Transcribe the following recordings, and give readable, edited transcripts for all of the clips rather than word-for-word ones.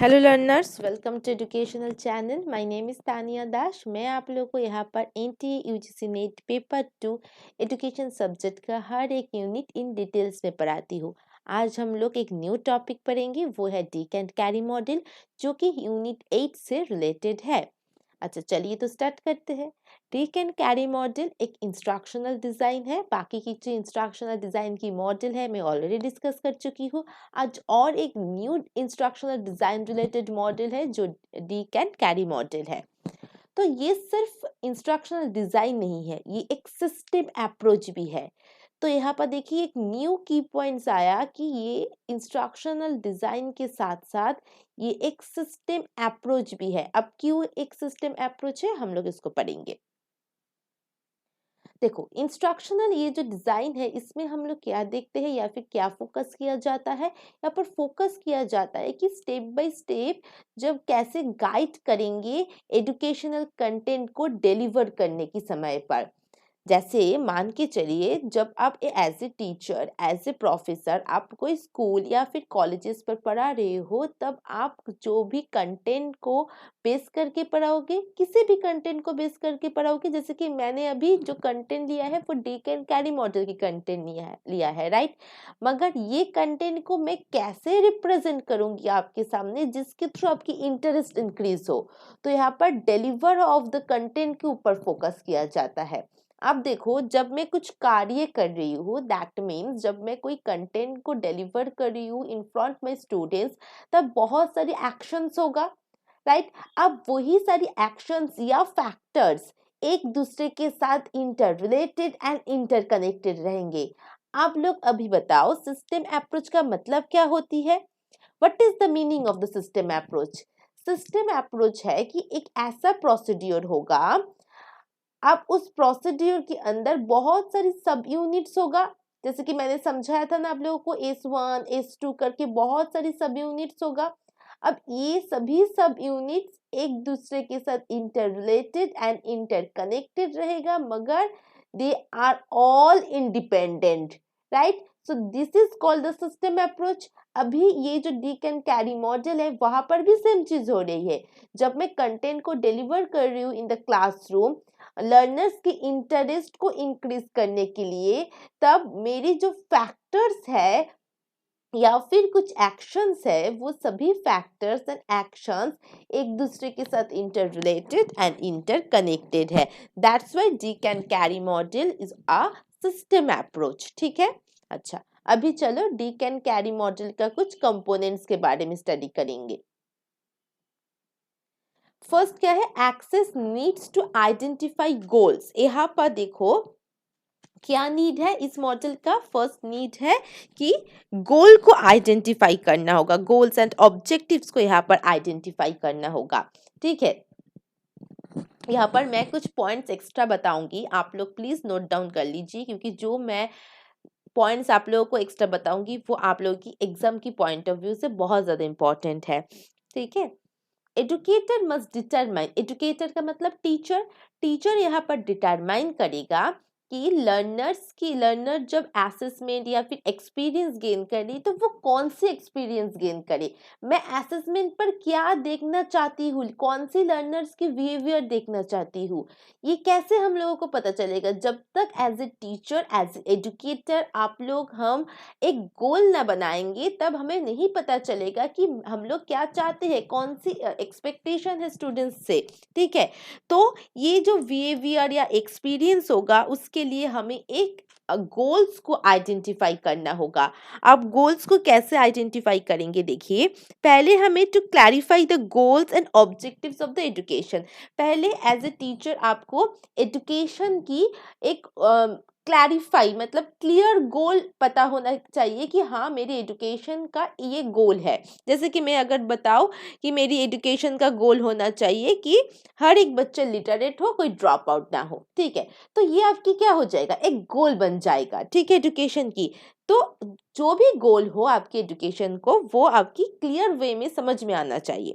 Hello learners, welcome to educational channel. My name is Tania Das. मैं आप लोगों को यहाँ पर NTA UGC NET paper 2 education subject का हर एक यूनिट इन डिटेल्स में पढ़ाती हूँ। आज हम लोग एक न्यू टॉपिक पढ़ेंगे, वो है डिक एंड कैरी मॉडल, जो कि यूनिट 8 से रिलेटेड है। अच्छा, चलिए तो स्टार्ट करते हैं। डिक एंड कैरी मॉडल एक इंस्ट्रक्शनल डिज़ाइन है। बाकी की जो इंस्ट्रक्शनल डिज़ाइन की मॉडल है मैं ऑलरेडी डिस्कस कर चुकी हूँ। आज और एक new instructional design related model है जो डिक एंड कैरी मॉडल है। तो ये सिर्फ इंस्ट्रक्शनल डिज़ाइन नहीं है, ये एक सिस्टम अप्रोच भी है। तो यहाँ पर देखिए एक न्यू की पॉइंट्स आया कि ये इंस्ट्रक्शनल डिज़ाइन के साथ साथ ये एक सिस्टम अप्रोच भी है। अब क्यों एक सिस्टम अप्रोच है, हम लोग इसको पढ़ेंगे। देखो, इंस्ट्रक्शनल ये जो डिज़ाइन है इसमें हम लोग क्या देखते हैं या फिर क्या फोकस किया जाता है। यहाँ पर फोकस किया जाता है कि स्टेप बाय स्टेप जब कैसे गाइड करेंगे एजुकेशनल कंटेंट को डिलीवर करने की समय पर। जैसे मान के चलिए, जब आप as a teacher, as a professor आप कोई स्कूल या फिर कॉलेजेस पर पढ़ा रहे हो, तब आप जो भी कंटेंट को बेस करके पढ़ाओगे, किसी भी कंटेंट को बेस करके पढ़ाओगे। जैसे कि मैंने अभी जो कंटेंट लिया है वो डिक एंड कैरी मॉडल की कंटेंट लिया है, राइट। मगर ये कंटेंट को मैं कैसे रिप्रेजेंट करूंगी आपके सामने जिसके थ्रू आपकी इंटरेस्ट इंक्रीज हो। तो यहाँ पर डिलीवर ऑफ द कंटेंट के ऊपर फोकस किया जाता है। अब देखो, जब मैं कुछ कार्य कर रही हूँ, दैट मीन्स जब मैं कोई कंटेंट को डिलीवर कर रही हूँ इन फ्रंट माई स्टूडेंट्स, तब बहुत सारी एक्शंस होगा, राइट। अब वही सारी एक्शंस या फैक्टर्स एक दूसरे के साथ इंटर रिलेटेड एंड इंटरकनेक्टेड रहेंगे। आप लोग अभी बताओ, सिस्टम अप्रोच का मतलब क्या होती है? What is the meaning of the system approach? System approach है कि एक ऐसा प्रोसीड्यूर होगा, अब उस प्रोसीड्यूर के अंदर बहुत सारी सब यूनिट्स होगा। जैसे कि मैंने समझाया था ना आप लोगों को, S1 S2 करके बहुत सारी सब यूनिट्स होगा। अब ये सभी सब यूनिट्स एक दूसरे के साथ इंटर रिलेटेड एंड इंटरकनेक्टेड रहेगा, मगर they are all independent, right. So this is called the system approach. अभी ये जो डिक एंड कैरी मॉडल है, वहां पर भी सेम चीज हो रही है। जब मैं कंटेंट को डिलीवर कर रही हूँ इन द क्लासरूम लर्नर्स की इंटरेस्ट को इंक्रीज करने के लिए, तब मेरी जो फैक्टर्स है या फिर कुछ एक्शंस है, वो सभी फैक्टर्स एंड एक्शंस एक दूसरे के साथ interrelated and interconnected है। That's why Dick and Carey model is a system approach. ठीक है। अच्छा, अभी चलो डिक एंड कैरी मॉडल का कुछ कंपोनेंट्स के बारे में स्टडी करेंगे। फर्स्ट क्या है? Access needs to identify goals. यहाँ पर देखो क्या नीड है इस मॉडल का। फर्स्ट नीड है कि गोल को आइडेंटिफाई करना होगा, गोल्स एंड ऑब्जेक्टिव्स को यहाँ पर आइडेंटिफाई करना होगा। ठीक है। यहाँ पर मैं कुछ पॉइंट्स एक्स्ट्रा बताऊंगी, आप लोग प्लीज नोट डाउन कर लीजिए, क्योंकि जो मैं पॉइंट्स आप लोगों को एक्स्ट्रा बताऊंगी वो आप लोगों की एग्जाम की पॉइंट ऑफ व्यू से बहुत ज्यादा इंपॉर्टेंट है। ठीक है। एजुकेटर मस्ट डिटरमाइन, एजुकेटर का मतलब टीचर, टीचर यहाँ पर डिटरमाइन करेगा कि लर्नर जब असेसमेंट या फिर एक्सपीरियंस गेन करे तो वो कौन से एक्सपीरियंस गेन करे। मैं असेसमेंट पर क्या देखना चाहती हूँ, कौन सी लर्नर्स की बिहेवियर देखना चाहती हूँ, ये कैसे हम लोगों को पता चलेगा? जब तक as a teacher, as a educator आप लोग हम एक गोल ना बनाएंगे, तब हमें नहीं पता चलेगा कि हम लोग क्या चाहते हैं, कौन सी एक्सपेक्टेशन है स्टूडेंट्स से। ठीक है। तो ये जो बिहेवियर या एक्सपीरियंस होगा, उसके लिए हमें एक गोल्स को आइडेंटिफाई करना होगा। आप गोल्स को कैसे आइडेंटिफाई करेंगे? देखिए, पहले हमें to clarify the goals and objectives of the education. पहले एज ए टीचर आपको एजुकेशन की एक क्लैरिफाई मतलब क्लियर गोल पता होना चाहिए कि हाँ, मेरी एजुकेशन का ये गोल है। जैसे कि मैं अगर बताऊँ कि मेरी एजुकेशन का गोल होना चाहिए कि हर एक बच्चा लिटरेट हो, कोई ड्रॉप आउट ना हो। ठीक है। तो ये आपकी क्या हो जाएगा? एक गोल बन जाएगा। ठीक है, एजुकेशन की। तो जो भी गोल हो आपके एजुकेशन को, वो आपकी क्लियर वे में समझ में आना चाहिए।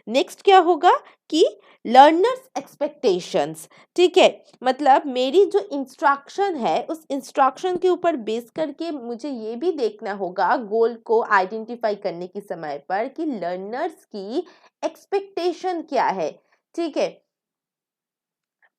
नेक्स्ट क्या होगा कि लर्नर्स एक्सपेक्टेशंस, ठीक है, मतलब मेरी जो इंस्ट्रक्शन है उस इंस्ट्रक्शन के ऊपर बेस करके मुझे ये भी देखना होगा गोल को आइडेंटिफाई करने के समय पर कि लर्नर्स की एक्सपेक्टेशन क्या है। ठीक है,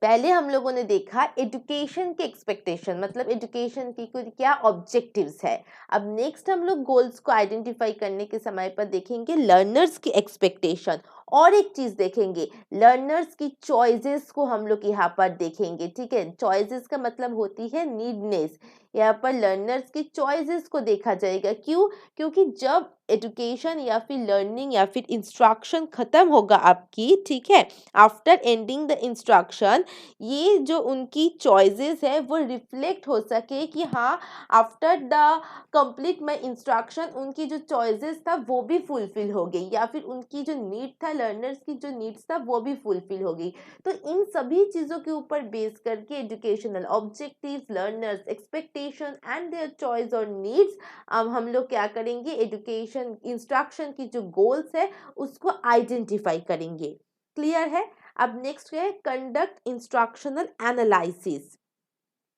पहले हम लोगों ने देखा एजुकेशन के एक्सपेक्टेशन, मतलब एजुकेशन की कुछ क्या ऑब्जेक्टिव्स है। अब नेक्स्ट हम लोग गोल्स को आइडेंटिफाई करने के समय पर देखेंगे लर्नर्स की एक्सपेक्टेशन, और एक चीज देखेंगे लर्नर्स की चॉइसेस को हम लोग यहाँ पर देखेंगे। ठीक है, चॉइसेस का मतलब होती है नीडनेस, यहाँ पर लर्नर्स की चॉइसेस को देखा जाएगा। क्यों? क्योंकि जब एजुकेशन या फिर लर्निंग या फिर इंस्ट्रक्शन खत्म होगा आपकी, ठीक है, आफ्टर एंडिंग द इंस्ट्रक्शन, ये जो उनकी चॉइसेस है वो रिफ्लेक्ट हो सके कि हाँ after the complete my instruction उनकी जो चॉइसेस था वो भी फुलफिल हो गई, या फिर उनकी जो नीड था, लर्नर्स की जो नीड्स था वो भी फुलफिल हो गई। तो इन सभी चीज़ों के ऊपर बेस करके educational objectives, learners expectation and their choice और नीड्स, अब हम लोग क्या करेंगे, एजुकेशन इंस्ट्रक्शन की जो गोल्स है उसको आइडेंटिफाई करेंगे। क्लियर है? अब नेक्स्ट है कंडक्ट इंस्ट्रक्शनल एनालिसिस।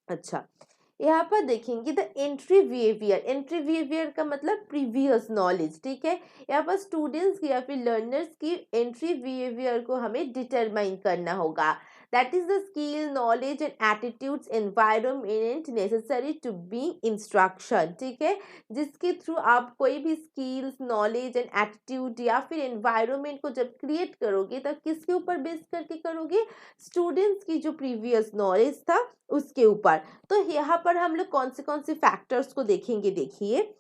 अच्छा, यहाँ पर देखेंगे the entry behaviour. Entry behaviour का मतलब प्रीवियस नॉलेज। ठीक है, यहाँ पर स्टूडेंट्स की या फिर लर्नर्स की एंट्री बिहेवियर को हमें डिटरमाइन करना होगा। That is the skill, knowledge and attitudes environment necessary to be instruction. ठीक है, जिसके थ्रू आप कोई भी स्किल्स, नॉलेज एंड एटीट्यूड या फिर एनवायरनमेंट को जब क्रिएट करोगे तब किसके ऊपर बेस करके करोगे, स्टूडेंट्स की जो प्रीवियस नॉलेज था उसके ऊपर। तो यहाँ पर हम लोग कौन से फैक्टर्स को देखेंगे, देखिए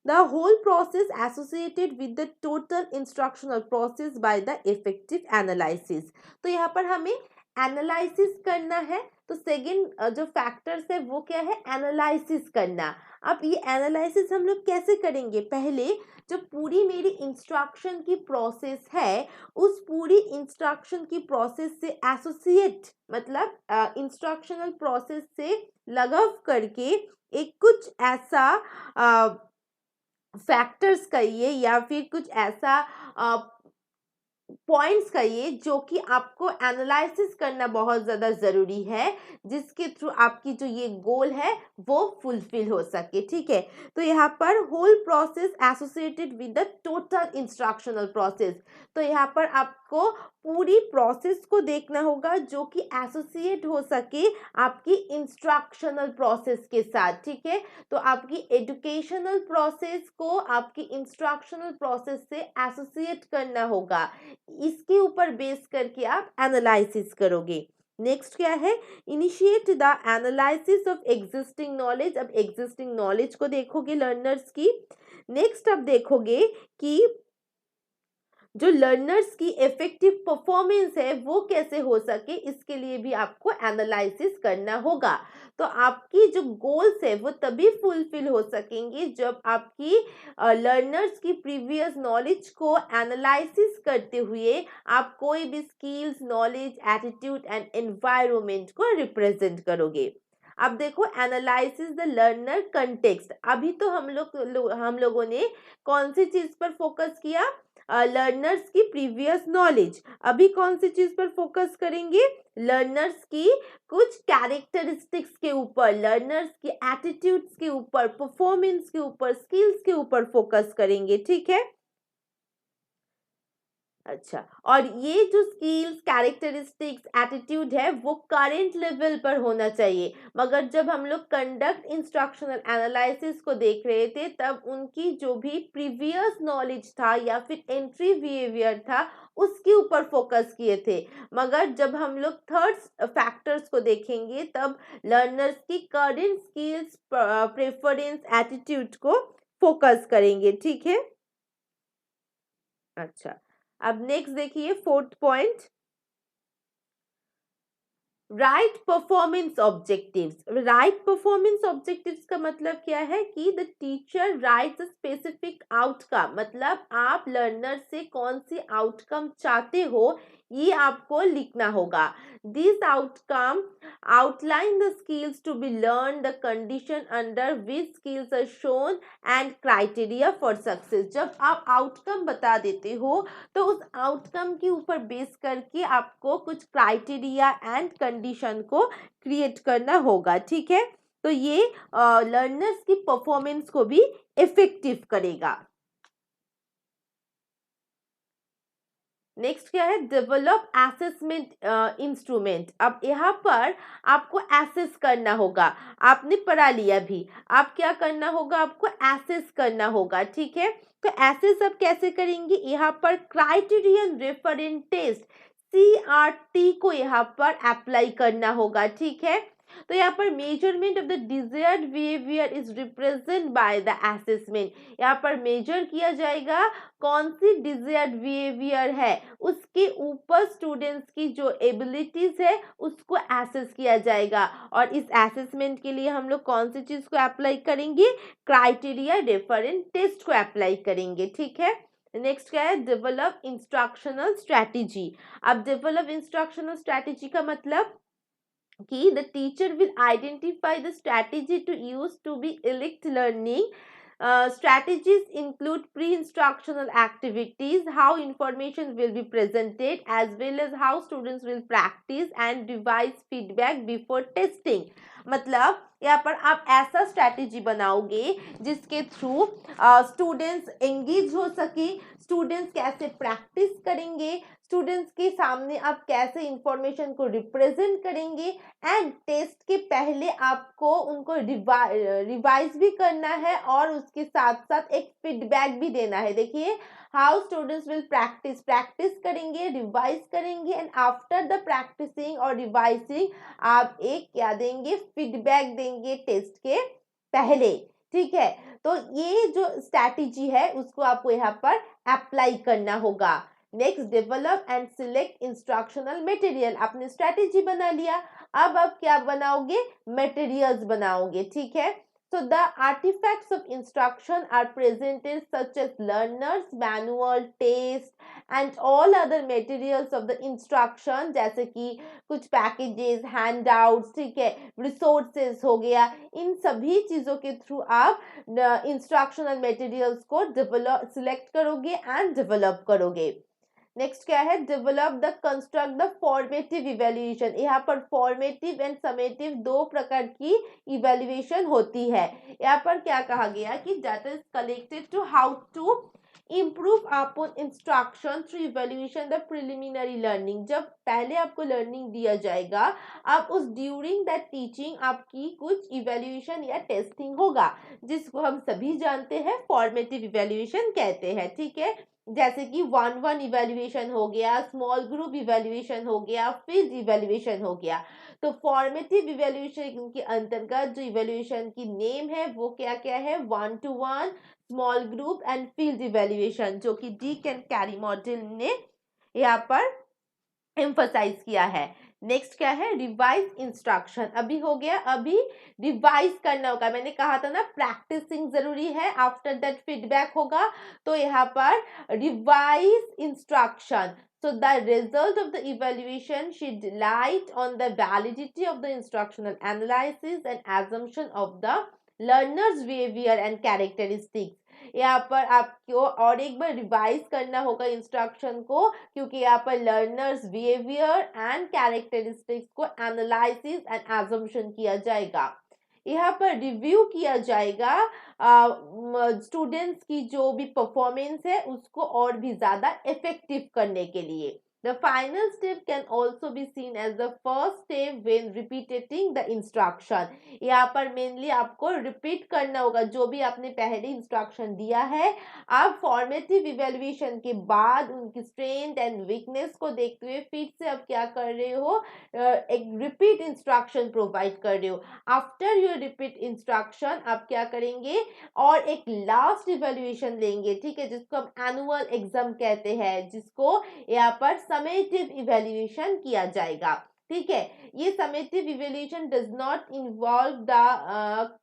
the whole process associated with the total instructional process by the effective analysis. तो यहाँ पर हमें एनालिसिस करना है, तो सेकंड जो फैक्टर्स है वो क्या है, एनालिसिस करना। अब ये एनालिसिस हम लोग कैसे करेंगे, पहले जो पूरी मेरी इंस्ट्रक्शन की प्रोसेस है उस पूरी इंस्ट्रक्शन की प्रोसेस से एसोसिएट, मतलब इंस्ट्रक्शनल प्रोसेस से लगाव करके एक कुछ ऐसा फैक्टर्स कहिए या फिर कुछ ऐसा पॉइंट्स कहिए जो कि आपको एनालिसिस करना बहुत ज़्यादा ज़रूरी है, जिसके थ्रू आपकी जो ये गोल है वो फुलफिल हो सके। ठीक है, तो यहाँ पर whole process associated with the total instructional process, तो यहाँ पर आपको पूरी प्रोसेस को देखना होगा जो कि एसोसिएट हो सके आपकी इंस्ट्रक्शनल प्रोसेस के साथ। ठीक है, तो आपकी एजुकेशनल प्रोसेस को आपकी इंस्ट्रक्शनल प्रोसेस से एसोसिएट करना होगा, इसके ऊपर बेस करके आप एनालिसिस करोगे। नेक्स्ट क्या है, initiate the analysis of existing knowledge. अब एग्जिस्टिंग नॉलेज को देखोगे लर्नर्स की। नेक्स्ट अब देखोगे कि जो लर्नर्स की इफेक्टिव परफॉर्मेंस है वो कैसे हो सके, इसके लिए भी आपको एनालिसिस करना होगा। तो आपकी जो गोल्स है वो तभी फुलफिल हो सकेंगे जब आपकी लर्नर्स की प्रीवियस नॉलेज को एनालिसिस करते हुए आप कोई भी skills, knowledge, attitude and environment को रिप्रेजेंट करोगे। अब देखो एनालिसिस द लर्नर कंटेक्स्ट। अभी तो हम लोगों ने कौन सी चीज पर फोकस किया, लर्नर्स की प्रीवियस नॉलेज। अभी कौन सी चीज पर फोकस करेंगे, लर्नर्स की कुछ कैरेक्टरिस्टिक्स के ऊपर, लर्नर्स की एटीट्यूड्स के ऊपर, परफॉर्मेंस के ऊपर, स्किल्स के ऊपर फोकस करेंगे। ठीक है, अच्छा, और ये जो स्किल्स, कैरेक्टरिस्टिक्स, एटीट्यूड है वो करेंट लेवल पर होना चाहिए। मगर जब हम लोग कंडक्ट इंस्ट्रक्शनल एनालिसिस को देख रहे थे तब उनकी जो भी प्रीवियस नॉलेज था या फिर एंट्री बिहेवियर था उसके ऊपर फोकस किए थे। मगर जब हम लोग थर्ड फैक्टर्स को देखेंगे तब लर्नर्स की करेंट स्किल्स, प्रेफरेंस, एटीट्यूड को फोकस करेंगे। ठीक है, अच्छा, अब नेक्स्ट देखिए fourth point, right performance objectives. Right performance objectives का मतलब क्या है कि the teacher rights specific outcome, मतलब आप लर्नर से कौन सी आउटकम चाहते हो ये आपको लिखना होगा। This outcome outline the skills to be learn, the condition under which skills are shown and criteria for success. जब आप आउटकम बता देते हो तो उस आउटकम के ऊपर बेस करके आपको कुछ क्राइटेरिया एंड कंडीशन को क्रिएट करना होगा, ठीक है। तो ये लर्नर्स की परफॉर्मेंस को भी इफेक्टिव करेगा। नेक्स्ट क्या है, डेवलप असेसमेंट इंस्ट्रूमेंट। अब यहाँ पर आपको एसेस करना होगा, आपने पढ़ा लिया भी, आप क्या करना होगा, आपको एसेस करना होगा, ठीक है। तो एसेस अब कैसे करेंगे, यहाँ पर क्राइटेरियन रेफरेंस टेस्ट CRT को यहाँ पर अप्लाई करना होगा, ठीक है। तो यहाँ पर measurement of the desired behaviour is represent by the assessment. यहाँ पर मेजर किया जाएगा कौन सी डिजायर्ड बिहेवियर है, उसके ऊपर स्टूडेंट्स की जो एबिलिटीज है उसको एसेस किया जाएगा। और इस एसेसमेंट के लिए हम लोग कौन सी चीज को अप्लाई करेंगे, क्राइटेरिया रेफरेंस टेस्ट को अप्लाई करेंगे, ठीक है। नेक्स्ट क्या है, डेवलप इंस्ट्रक्शनल स्ट्रैटेजी। अब डेवलप इंस्ट्रक्शनल स्ट्रैटेजी का मतलब कि the teacher will identify the strategy to use to be elect learning. Strategies include pre-instructional activities, how information will be presented, as well as how students will practice and revise feedback before testing. मतलब यहाँ पर आप ऐसा strategy बनाओगे जिसके through students engage हो सके, students कैसे प्रैक्टिस करेंगे, स्टूडेंट्स के सामने आप कैसे इंफॉर्मेशन को रिप्रेजेंट करेंगे, एंड टेस्ट के पहले आपको उनको रिवाइज भी करना है और उसके साथ साथ एक फीडबैक भी देना है। देखिए, हाउ स्टूडेंट्स विल प्रैक्टिस करेंगे, रिवाइज करेंगे, एंड आफ्टर द प्रैक्टिसिंग और रिवाइजिंग आप एक क्या देंगे, फीडबैक देंगे टेस्ट के पहले, ठीक है। तो ये जो स्ट्रैटेजी है उसको आपको यहाँ पर अप्लाई करना होगा। Next, develop and select instructional material. आपने स्ट्रैटेजी बना लिया, अब आप क्या बनाओगे, मटेरियल्स बनाओगे, ठीक है। So the artifacts of instruction are presented such as learners manual, test and all other materials of the instruction, जैसे कि कुछ पैकेजेस, हैंडआउट्स, ठीक है, रिसोर्सेज हो गया, इन सभी चीजों के थ्रू आप इंस्ट्रक्शनल मटेरियल्स को डेवलप सिलेक्ट करोगे एंड डेवलप करोगे। नेक्स्ट क्या है, develop the construct the formative evaluation. यहाँ पर फॉर्मेटिव एंड समेटिव दो प्रकार की इवेल्युएशन होती है। यहाँ पर क्या कहा गया कि data is collected to how to improve upon instruction through evaluation the preliminary learning. जब पहले आपको लर्निंग दिया जाएगा, अब उस ड्यूरिंग दैट टीचिंग आपकी कुछ इवेल्युएशन या टेस्टिंग होगा, जिसको हम सभी जानते हैं फॉर्मेटिव इवेल्युएशन कहते हैं, ठीक है। जैसे कि 1-1 इवेल्युएशन हो गया, स्मॉल ग्रुप इवेल्युएशन हो गया, फील्ड इवेल्युएशन हो गया। तो फॉर्मेटिव इवेल्युएशन के अंतर्गत जो इवेल्युएशन की नेम है वो क्या क्या है, 1-to-1, small group and field evaluation, जो कि डिक एंड कैरी मॉडल ने यहाँ पर एम्फसाइज किया है। नेक्स्ट क्या है, रिवाइज इंस्ट्रक्शन। अभी हो गया, अभी रिवाइज करना होगा। मैंने कहा था ना प्रैक्टिसिंग जरूरी है, आफ्टर दैट फीडबैक होगा। तो यहाँ पर revise instruction, so the result of the evaluation shed light on the validity of the instructional analysis and assumption of the learner's behavior and characteristics। यहाँ पर आपको और एक बार रिवाइज करना होगा इंस्ट्रक्शन को, क्योंकि यहाँ पर लर्नर्स बिहेवियर एंड कैरेक्टरिस्टिक्स को एनालिसिस एंड एजम्पशन किया जाएगा। यहाँ पर रिव्यू किया जाएगा स्टूडेंट्स की जो भी परफॉर्मेंस है उसको और भी ज्यादा इफेक्टिव करने के लिए। The final step can also be seen as the first step when repeating the instruction। यहाँ पर मेनली आपको रिपीट करना होगा जो भी आपने पहले इंस्ट्रक्शन दिया है। आप फॉर्मेटिव इवेल्युएशन के बाद उनकी स्ट्रेंथ एंड वीकनेस को देखते हुए फिर से आप क्या कर रहे हो, एक रिपीट इंस्ट्रक्शन प्रोवाइड कर रहे हो। आफ्टर योर रिपीट इंस्ट्रक्शन आप क्या करेंगे, और एक लास्ट इवेल्युएशन लेंगे, ठीक है, जिसको हम एनुअल एग्जाम कहते हैं, जिसको यहाँ पर समेटिव इवेल्युएशन किया जाएगा, ठीक है। ये summative evaluation does not involve the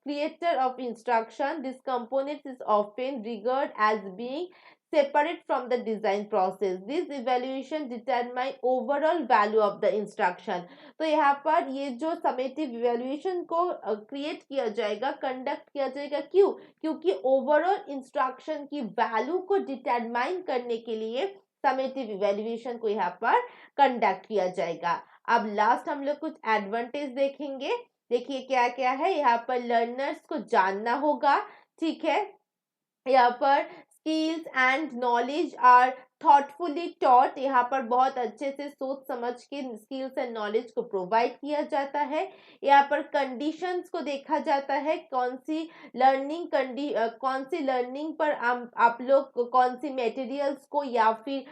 creator of instruction. This component is often regard as being separate from the design process. This evaluation determine overall value of the instruction. तो यहाँ पर ये जो समेटिव इवेल्युएशन को create किया जाएगा, conduct किया जाएगा, क्यों? क्योंकि ओवरऑल इंस्ट्रक्शन की वैल्यू को डिटरमाइन करने के लिए समेटिव इवेल्युएशन को यहाँ पर कंडक्ट किया जाएगा। अब लास्ट हम लोग कुछ एडवांटेज देखेंगे। देखिए क्या क्या है यहाँ पर। लर्नर्स को जानना होगा, ठीक है। यहाँ पर skills and knowledge are thoughtfully taught, यहाँ पर बहुत अच्छे से सोच समझ के स्किल्स एंड नॉलेज को प्रोवाइड किया जाता है। यहाँ पर कंडीशंस को देखा जाता है, कौन सी लर्निंग पर आप लोग कौन सी मटेरियल्स को या फिर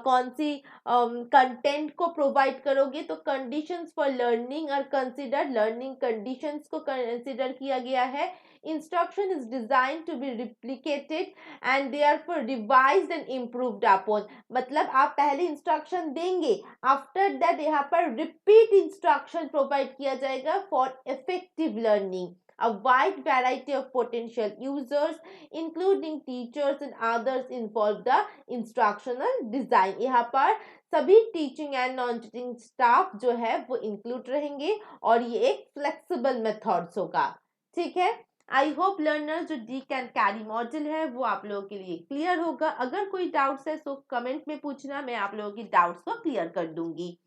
कौन सी कंटेंट को प्रोवाइड करोगे। तो कंडीशंस फॉर लर्निंग और कंसिडर, लर्निंग कंडीशंस को कंसिडर किया गया है। Instruction is designed to be replicated and therefore revised and improved upon। मतलब आप पहले इंस्ट्रक्शन देंगे, आफ्टर दैट यहाँ पर रिपीट इंस्ट्रक्शन प्रोवाइड किया जाएगा for effective learning. A wide variety of potential users, including teachers and others, involve the instructional design। यहाँ पर सभी teaching and non teaching staff जो है वो इंक्लूड रहेंगे और ये एक फ्लेक्सिबल मेथड्स होगा, ठीक है। आई होप लर्नर जो डी कैन कैरी मॉडल है वो आप लोगों के लिए क्लियर होगा। अगर कोई डाउट्स है तो कमेंट में पूछना, मैं आप लोगों की डाउट्स को क्लियर कर दूंगी।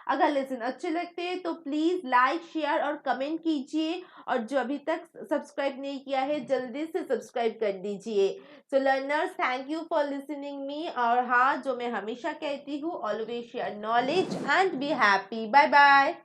अगर लेसन अच्छे लगते हैं तो प्लीज लाइक, शेयर और कमेंट कीजिए, और जो अभी तक सब्सक्राइब नहीं किया है जल्दी से सब्सक्राइब कर दीजिए। So learners, thank you for listening me. और हाँ, जो मैं हमेशा कहती हूँ, always share knowledge and be happy. Bye bye.